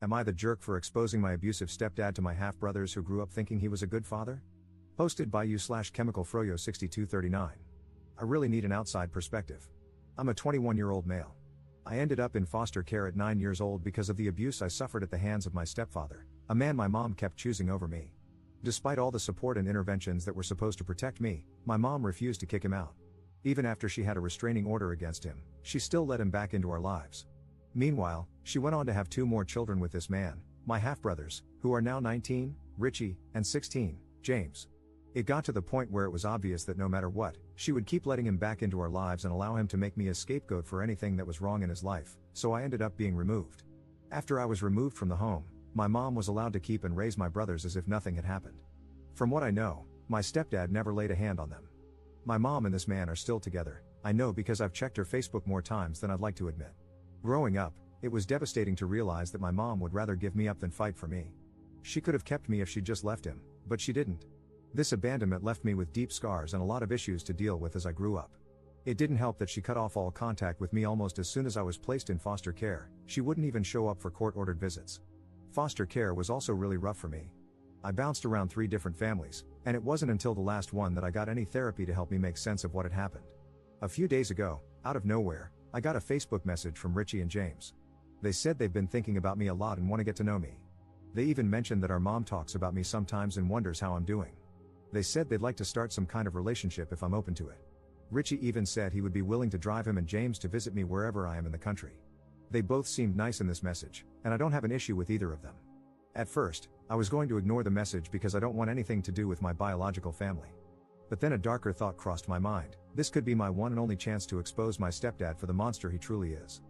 Am I the jerk for exposing my abusive stepdad to my half-brothers who grew up thinking he was a good father? Posted by you/chemicalfroyo6239. I really need an outside perspective. I'm a 21-year-old male. I ended up in foster care at 9 years old because of the abuse I suffered at the hands of my stepfather, a man my mom kept choosing over me. Despite all the support and interventions that were supposed to protect me, my mom refused to kick him out. Even after she had a restraining order against him, she still let him back into our lives. Meanwhile, she went on to have 2 more children with this man, my half-brothers, who are now 19, Richie, and 16, James. It got to the point where it was obvious that no matter what, she would keep letting him back into our lives and allow him to make me a scapegoat for anything that was wrong in his life, so I ended up being removed. After I was removed from the home, my mom was allowed to keep and raise my brothers as if nothing had happened. From what I know, my stepdad never laid a hand on them. My mom and this man are still together, I know because I've checked her Facebook more times than I'd like to admit. Growing up, it was devastating to realize that my mom would rather give me up than fight for me. She could have kept me if she'd just left him, but she didn't. This abandonment left me with deep scars and a lot of issues to deal with as I grew up. It didn't help that she cut off all contact with me almost as soon as I was placed in foster care. She wouldn't even show up for court-ordered visits. Foster care was also really rough for me. I bounced around 3 different families, and it wasn't until the last one that I got any therapy to help me make sense of what had happened. A few days ago, out of nowhere, I got a Facebook message from Richie and James. They said they've been thinking about me a lot and want to get to know me. They even mentioned that our mom talks about me sometimes and wonders how I'm doing. They said they'd like to start some kind of relationship if I'm open to it. Richie even said he would be willing to drive him and James to visit me wherever I am in the country. They both seemed nice in this message, and I don't have an issue with either of them. At first, I was going to ignore the message because I don't want anything to do with my biological family. But then a darker thought crossed my mind. This could be my one and only chance to expose my stepdad for the monster he truly is.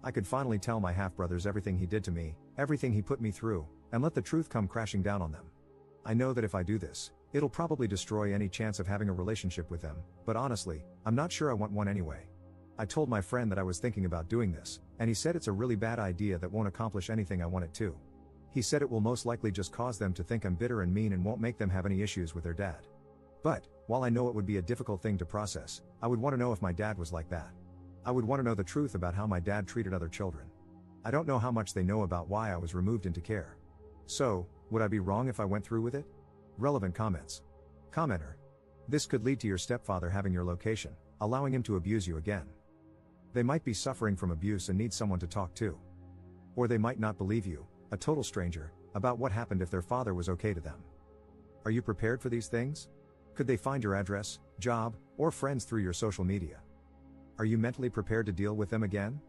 I could finally tell my half-brothers everything he did to me, everything he put me through, and let the truth come crashing down on them. I know that if I do this, it'll probably destroy any chance of having a relationship with them, but honestly, I'm not sure I want one anyway. I told my friend that I was thinking about doing this, and he said it's a really bad idea that won't accomplish anything I want it to. He said it will most likely just cause them to think I'm bitter and mean and won't make them have any issues with their dad. But, while I know it would be a difficult thing to process, I would want to know if my dad was like that. I would want to know the truth about how my dad treated other children. I don't know how much they know about why I was removed into care. So, would I be wrong if I went through with it? Relevant comments. Commenter. This could lead to your stepfather having your location, allowing him to abuse you again. They might be suffering from abuse and need someone to talk to. Or they might not believe you, a total stranger, about what happened if their father was okay to them. Are you prepared for these things? Could they find your address, job, or friends through your social media? Are you mentally prepared to deal with them again?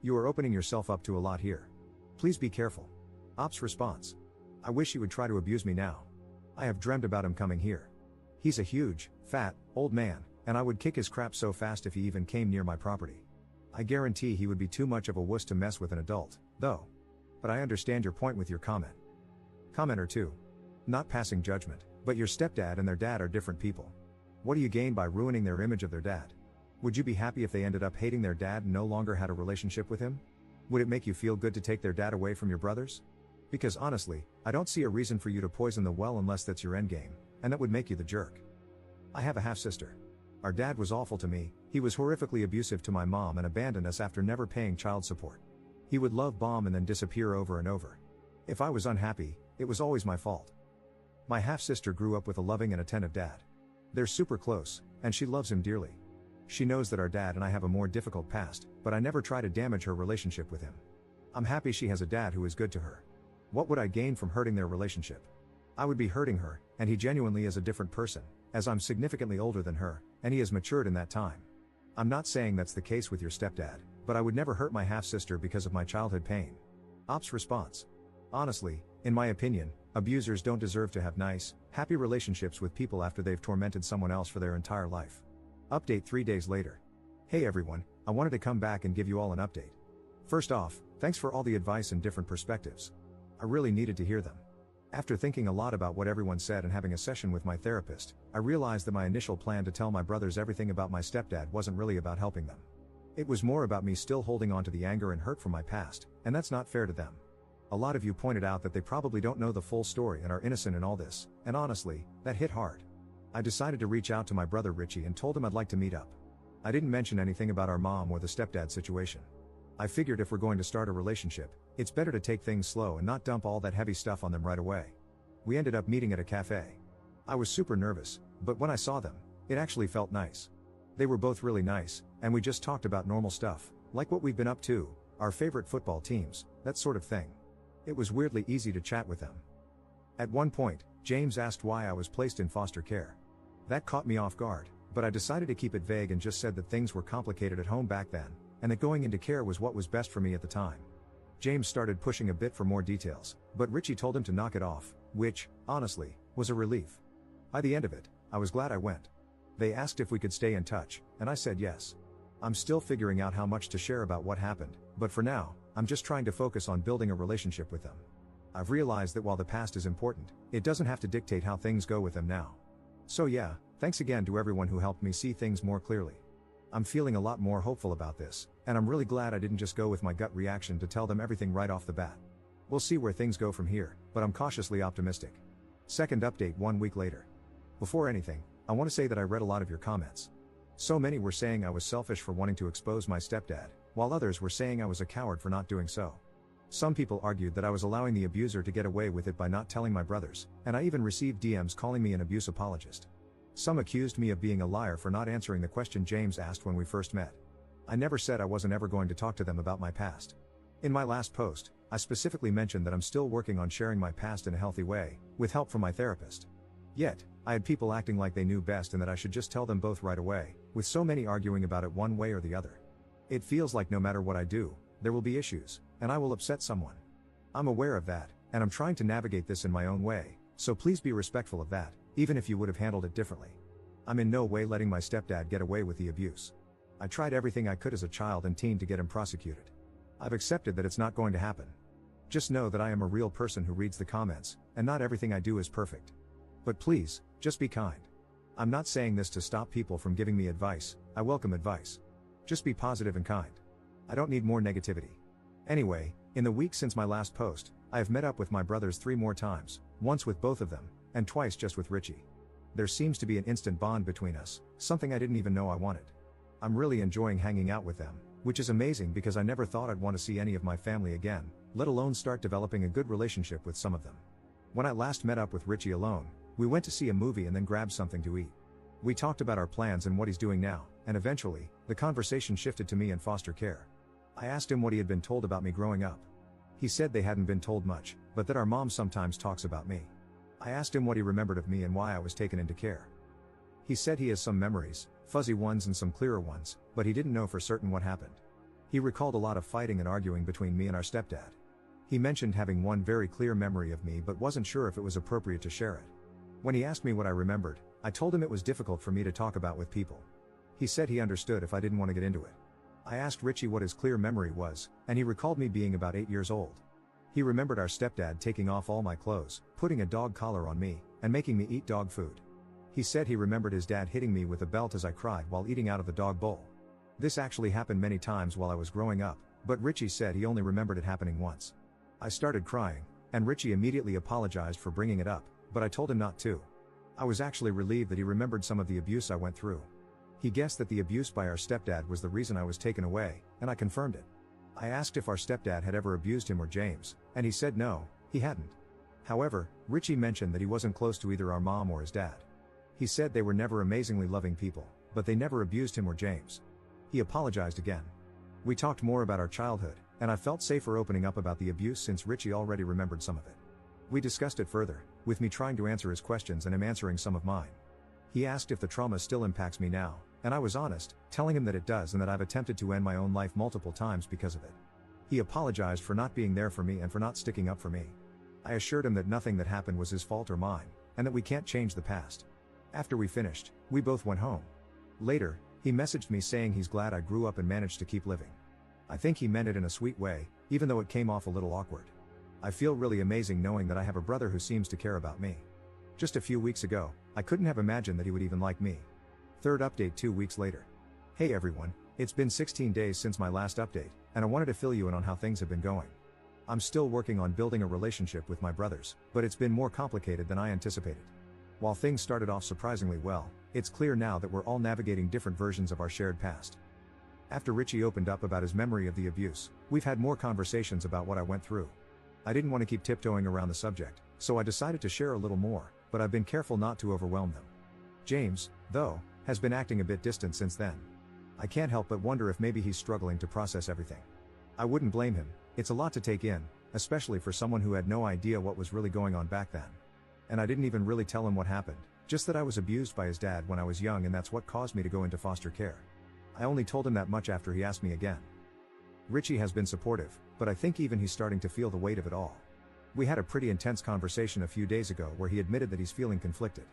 You are opening yourself up to a lot here. Please be careful. Ops response. I wish he would try to abuse me now. I have dreamt about him coming here. He's a huge, fat, old man, and I would kick his crap so fast if he even came near my property. I guarantee he would be too much of a wuss to mess with an adult, though. But I understand your point with your comment. Commenter 2. Not passing judgment, but your stepdad and their dad are different people. What do you gain by ruining their image of their dad? Would you be happy if they ended up hating their dad and no longer had a relationship with him? Would it make you feel good to take their dad away from your brothers? Because honestly, I don't see a reason for you to poison the well unless that's your endgame, and that would make you the jerk. I have a half-sister. Our dad was awful to me. He was horrifically abusive to my mom and abandoned us after never paying child support. He would love bomb and then disappear over and over. If I was unhappy, it was always my fault. My half-sister grew up with a loving and attentive dad. They're super close, and she loves him dearly. She knows that our dad and I have a more difficult past, but I never try to damage her relationship with him. I'm happy she has a dad who is good to her. What would I gain from hurting their relationship? I would be hurting her, and he genuinely is a different person, as I'm significantly older than her, and he has matured in that time. I'm not saying that's the case with your stepdad, but I would never hurt my half-sister because of my childhood pain. Ops response. Honestly, in my opinion, abusers don't deserve to have nice, happy relationships with people after they've tormented someone else for their entire life. Update 3 days later. Hey everyone, I wanted to come back and give you all an update. First off, thanks for all the advice and different perspectives. I really needed to hear them. After thinking a lot about what everyone said and having a session with my therapist, I realized that my initial plan to tell my brothers everything about my stepdad wasn't really about helping them. It was more about me still holding on to the anger and hurt from my past, and that's not fair to them. A lot of you pointed out that they probably don't know the full story and are innocent in all this, and honestly, that hit hard. I decided to reach out to my brother Richie and told him I'd like to meet up. I didn't mention anything about our mom or the stepdad situation. I figured if we're going to start a relationship, it's better to take things slow and not dump all that heavy stuff on them right away. We ended up meeting at a cafe. I was super nervous, but when I saw them, it actually felt nice. They were both really nice, and we just talked about normal stuff, like what we've been up to, our favorite football teams, that sort of thing. It was weirdly easy to chat with them. At one point, James asked why I was placed in foster care. That caught me off guard, but I decided to keep it vague and just said that things were complicated at home back then, and that going into care was what was best for me at the time. James started pushing a bit for more details, but Richie told him to knock it off, which, honestly, was a relief. By the end of it, I was glad I went. They asked if we could stay in touch, and I said yes. I'm still figuring out how much to share about what happened, but for now, I'm just trying to focus on building a relationship with them. I've realized that while the past is important, it doesn't have to dictate how things go with them now. So yeah, thanks again to everyone who helped me see things more clearly. I'm feeling a lot more hopeful about this, and I'm really glad I didn't just go with my gut reaction to tell them everything right off the bat. We'll see where things go from here, but I'm cautiously optimistic. Second update 1 week later. Before anything, I want to say that I read a lot of your comments. So many were saying I was selfish for wanting to expose my stepdad, while others were saying I was a coward for not doing so. Some people argued that I was allowing the abuser to get away with it by not telling my brothers, and I even received DMs calling me an abuse apologist. Some accused me of being a liar for not answering the question James asked when we first met. I never said I wasn't ever going to talk to them about my past. In my last post, I specifically mentioned that I'm still working on sharing my past in a healthy way, with help from my therapist. Yet, I had people acting like they knew best and that I should just tell them both right away, with so many arguing about it one way or the other. It feels like no matter what I do, there will be issues, and I will upset someone. I'm aware of that, and I'm trying to navigate this in my own way, so please be respectful of that, even if you would have handled it differently. I'm in no way letting my stepdad get away with the abuse. I tried everything I could as a child and teen to get him prosecuted. I've accepted that it's not going to happen. Just know that I am a real person who reads the comments, and not everything I do is perfect. But please, just be kind. I'm not saying this to stop people from giving me advice. I welcome advice. Just be positive and kind. I don't need more negativity. Anyway, in the week since my last post, I have met up with my brothers 3 more times, once with both of them, and twice just with Richie. There seems to be an instant bond between us, something I didn't even know I wanted. I'm really enjoying hanging out with them, which is amazing because I never thought I'd want to see any of my family again, let alone start developing a good relationship with some of them. When I last met up with Richie alone, we went to see a movie and then grabbed something to eat. We talked about our plans and what he's doing now, and eventually, the conversation shifted to me in foster care. I asked him what he had been told about me growing up. He said they hadn't been told much, but that our mom sometimes talks about me. I asked him what he remembered of me and why I was taken into care. He said he has some memories, fuzzy ones and some clearer ones, but he didn't know for certain what happened. He recalled a lot of fighting and arguing between me and our stepdad. He mentioned having one very clear memory of me but wasn't sure if it was appropriate to share it. When he asked me what I remembered, I told him it was difficult for me to talk about with people. He said he understood if I didn't want to get into it. I asked Richie what his clear memory was, and he recalled me being about 8 years old. He remembered our stepdad taking off all my clothes, putting a dog collar on me, and making me eat dog food. He said he remembered his dad hitting me with a belt as I cried while eating out of the dog bowl. This actually happened many times while I was growing up, but Richie said he only remembered it happening once. I started crying, and Richie immediately apologized for bringing it up, but I told him not to. I was actually relieved that he remembered some of the abuse I went through. He guessed that the abuse by our stepdad was the reason I was taken away, and I confirmed it. I asked if our stepdad had ever abused him or James, and he said no, he hadn't. However, Richie mentioned that he wasn't close to either our mom or his dad. He said they were never amazingly loving people, but they never abused him or James. He apologized again. We talked more about our childhood, and I felt safer opening up about the abuse since Richie already remembered some of it. We discussed it further, with me trying to answer his questions and him answering some of mine. He asked if the trauma still impacts me now, and I was honest, telling him that it does and that I've attempted to end my own life multiple times because of it. He apologized for not being there for me and for not sticking up for me. I assured him that nothing that happened was his fault or mine, and that we can't change the past. After we finished, we both went home. Later, he messaged me saying he's glad I grew up and managed to keep living. I think he meant it in a sweet way, even though it came off a little awkward. I feel really amazing knowing that I have a brother who seems to care about me. Just a few weeks ago, I couldn't have imagined that he would even like me. Third update 2 weeks later. Hey everyone, it's been 16 days since my last update, and I wanted to fill you in on how things have been going. I'm still working on building a relationship with my brothers, but it's been more complicated than I anticipated. While things started off surprisingly well, it's clear now that we're all navigating different versions of our shared past. After Richie opened up about his memory of the abuse, we've had more conversations about what I went through. I didn't want to keep tiptoeing around the subject, so I decided to share a little more, but I've been careful not to overwhelm them. James, though, has been acting a bit distant since then. I can't help but wonder if maybe he's struggling to process everything. I wouldn't blame him, it's a lot to take in, especially for someone who had no idea what was really going on back then. And I didn't even really tell him what happened, just that I was abused by his dad when I was young and that's what caused me to go into foster care. I only told him that much after he asked me again. Richie has been supportive, but I think even he's starting to feel the weight of it all. We had a pretty intense conversation a few days ago where he admitted that he's feeling conflicted.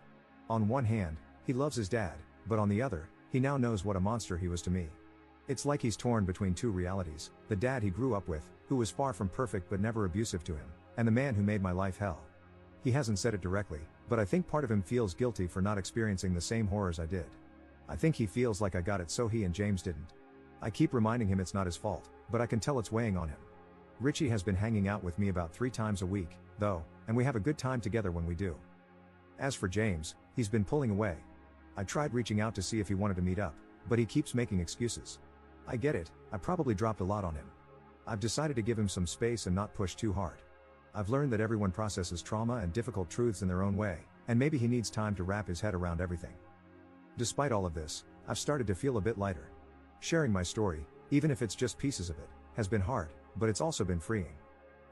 On one hand, he loves his dad, but on the other, he now knows what a monster he was to me. It's like he's torn between two realities, the dad he grew up with, who was far from perfect but never abusive to him, and the man who made my life hell. He hasn't said it directly, but I think part of him feels guilty for not experiencing the same horrors I did. I think he feels like I got it so he and James didn't. I keep reminding him it's not his fault, but I can tell it's weighing on him. Richie has been hanging out with me about 3 times a week, though, and we have a good time together when we do. As for James, he's been pulling away. I tried reaching out to see if he wanted to meet up, but he keeps making excuses. I get it, I probably dropped a lot on him. I've decided to give him some space and not push too hard. I've learned that everyone processes trauma and difficult truths in their own way, and maybe he needs time to wrap his head around everything. Despite all of this, I've started to feel a bit lighter. Sharing my story, even if it's just pieces of it, has been hard, but it's also been freeing.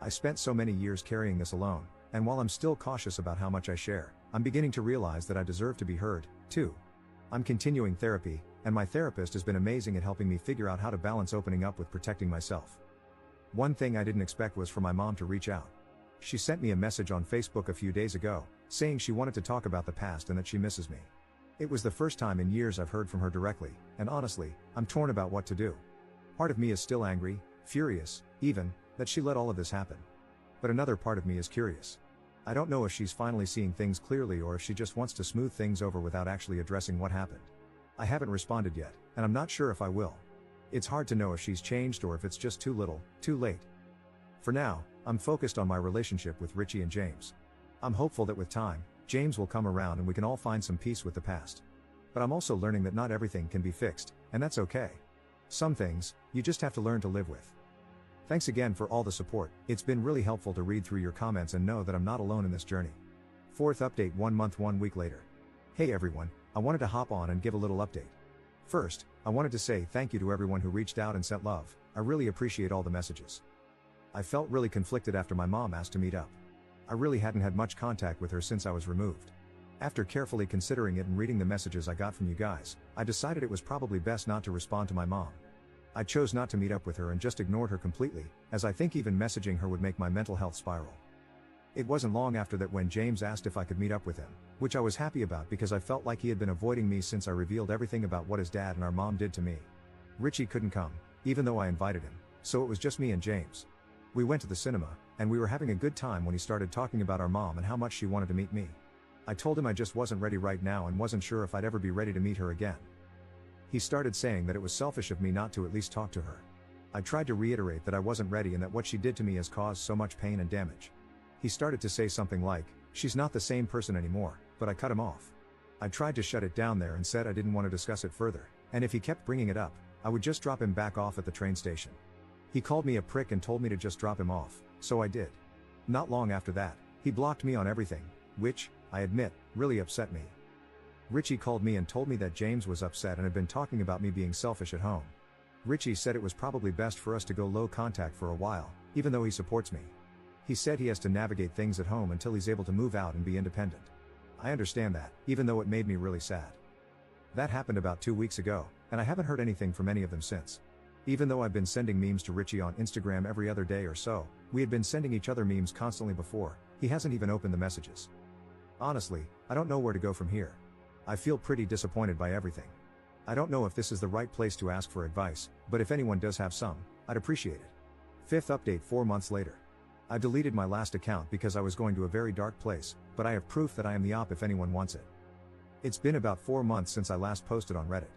I spent so many years carrying this alone, and while I'm still cautious about how much I share, I'm beginning to realize that I deserve to be heard, too. I'm continuing therapy, and my therapist has been amazing at helping me figure out how to balance opening up with protecting myself. One thing I didn't expect was for my mom to reach out. She sent me a message on Facebook a few days ago, saying she wanted to talk about the past and that she misses me. It was the first time in years I've heard from her directly, and honestly, I'm torn about what to do. Part of me is still angry, furious, even, that she let all of this happen. But another part of me is curious. I don't know if she's finally seeing things clearly or if she just wants to smooth things over without actually addressing what happened. I haven't responded yet, and I'm not sure if I will. It's hard to know if she's changed or if it's just too little, too late. For now, I'm focused on my relationship with Richie and James. I'm hopeful that with time, James will come around and we can all find some peace with the past. But I'm also learning that not everything can be fixed, and that's okay. Some things, you just have to learn to live with. Thanks again for all the support, it's been really helpful to read through your comments and know that I'm not alone in this journey. 4th update 1 month 1 week later. Hey everyone, I wanted to hop on and give a little update. First, I wanted to say thank you to everyone who reached out and sent love, I really appreciate all the messages. I felt really conflicted after my mom asked to meet up. I really hadn't had much contact with her since I was removed. After carefully considering it and reading the messages I got from you guys, I decided it was probably best not to respond to my mom. I chose not to meet up with her and just ignored her completely, as I think even messaging her would make my mental health spiral. It wasn't long after that when James asked if I could meet up with him, which I was happy about because I felt like he had been avoiding me since I revealed everything about what his dad and our mom did to me. Richie couldn't come, even though I invited him, so it was just me and James. We went to the cinema, and we were having a good time when he started talking about our mom and how much she wanted to meet me. I told him I just wasn't ready right now and wasn't sure if I'd ever be ready to meet her again. He started saying that it was selfish of me not to at least talk to her. I tried to reiterate that I wasn't ready and that what she did to me has caused so much pain and damage. He started to say something like, "She's not the same person anymore," but I cut him off. I tried to shut it down there and said I didn't want to discuss it further, and if he kept bringing it up, I would just drop him back off at the train station. He called me a prick and told me to just drop him off, so I did. Not long after that, he blocked me on everything, which, I admit, really upset me. Richie called me and told me that James was upset and had been talking about me being selfish at home. Richie said it was probably best for us to go low contact for a while, even though he supports me. He said he has to navigate things at home until he's able to move out and be independent. I understand that, even though it made me really sad. That happened about 2 weeks ago, and I haven't heard anything from any of them since. Even though I've been sending memes to Richie on Instagram every other day or so, we had been sending each other memes constantly before, he hasn't even opened the messages. Honestly, I don't know where to go from here. I feel pretty disappointed by everything. I don't know if this is the right place to ask for advice, but if anyone does have some, I'd appreciate it. 5th update 4 months later. I deleted my last account because I was going to a very dark place, but I have proof that I am the op if anyone wants it. It's been about 4 months since I last posted on Reddit.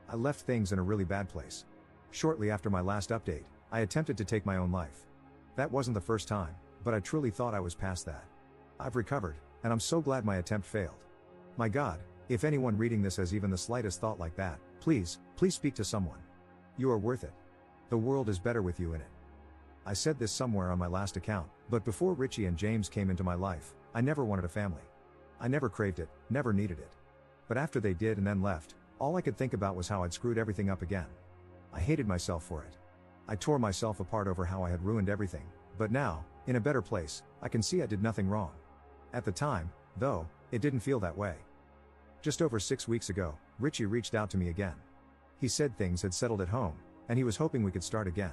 I left things in a really bad place. Shortly after my last update, I attempted to take my own life. That wasn't the first time, but I truly thought I was past that. I've recovered, and I'm so glad my attempt failed. My God, if anyone reading this has even the slightest thought like that, please speak to someone. You are worth it. The world is better with you in it. I said this somewhere on my last account, but before Richie and James came into my life, I never wanted a family. I never craved it, never needed it. But after they did and then left, all I could think about was how I'd screwed everything up again. I hated myself for it. I tore myself apart over how I had ruined everything, but now, in a better place, I can see I did nothing wrong. At the time, though, it didn't feel that way. Just over 6 weeks ago, Richie reached out to me again. He said things had settled at home, and he was hoping we could start again.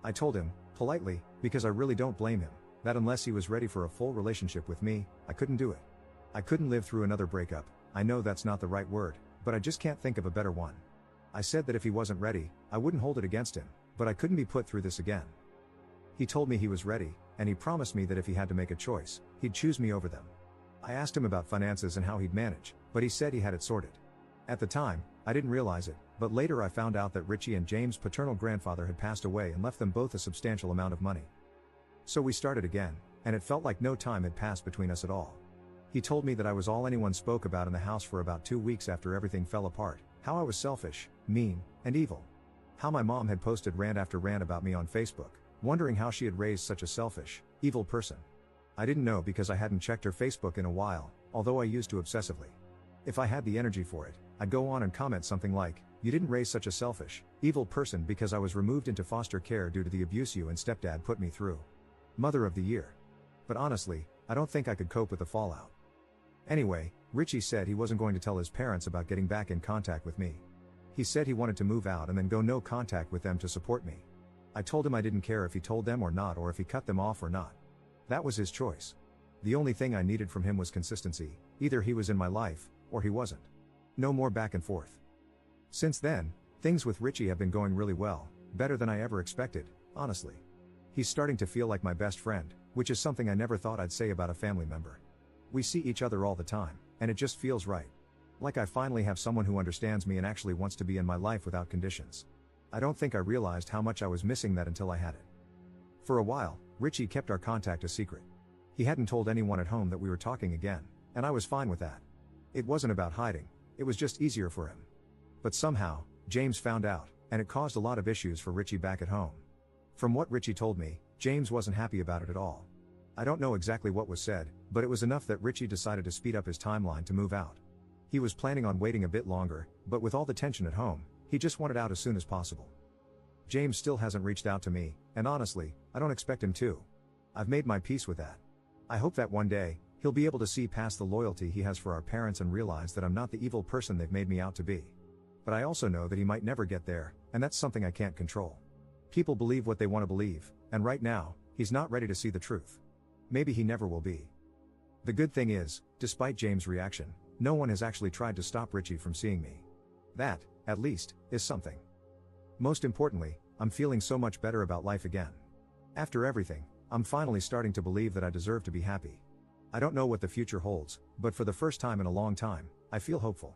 I told him, politely, because I really don't blame him, that unless he was ready for a full relationship with me, I couldn't do it. I couldn't live through another breakup. I know that's not the right word, but I just can't think of a better one. I said that if he wasn't ready, I wouldn't hold it against him, but I couldn't be put through this again. He told me he was ready, and he promised me that if he had to make a choice, he'd choose me over them. I asked him about finances and how he'd manage, but he said he had it sorted. At the time, I didn't realize it, but later I found out that Richie and James' paternal grandfather had passed away and left them both a substantial amount of money. So we started again, and it felt like no time had passed between us at all. He told me that I was all anyone spoke about in the house for about 2 weeks after everything fell apart, how I was selfish, mean, and evil. How my mom had posted rant after rant about me on Facebook, wondering how she had raised such a selfish, evil person. I didn't know because I hadn't checked her Facebook in a while, although I used to obsessively. If I had the energy for it, I'd go on and comment something like, "You didn't raise such a selfish, evil person because I was removed into foster care due to the abuse you and stepdad put me through. Mother of the year." But honestly, I don't think I could cope with the fallout. Anyway, Richie said he wasn't going to tell his parents about getting back in contact with me. He said he wanted to move out and then go no contact with them to support me. I told him I didn't care if he told them or not, or if he cut them off or not. That was his choice. The only thing I needed from him was consistency. Either he was in my life, or he wasn't. No more back and forth. Since then, things with Richie have been going really well, better than I ever expected, honestly. He's starting to feel like my best friend, which is something I never thought I'd say about a family member. We see each other all the time, and it just feels right. Like I finally have someone who understands me and actually wants to be in my life without conditions. I don't think I realized how much I was missing that until I had it. For a while, Richie kept our contact a secret. He hadn't told anyone at home that we were talking again, and I was fine with that. It wasn't about hiding, it was just easier for him. But somehow, James found out, and it caused a lot of issues for Richie back at home. From what Richie told me, James wasn't happy about it at all. I don't know exactly what was said, but it was enough that Richie decided to speed up his timeline to move out. He was planning on waiting a bit longer, but with all the tension at home, he just wanted out as soon as possible. James still hasn't reached out to me, and honestly, I don't expect him to. I've made my peace with that. I hope that one day, he'll be able to see past the loyalty he has for our parents and realize that I'm not the evil person they've made me out to be. But I also know that he might never get there, and that's something I can't control. People believe what they want to believe, and right now, he's not ready to see the truth. Maybe he never will be. The good thing is, despite James' reaction, no one has actually tried to stop Richie from seeing me. That, at least, is something. Most importantly, I'm feeling so much better about life again. After everything, I'm finally starting to believe that I deserve to be happy. I don't know what the future holds, but for the first time in a long time, I feel hopeful.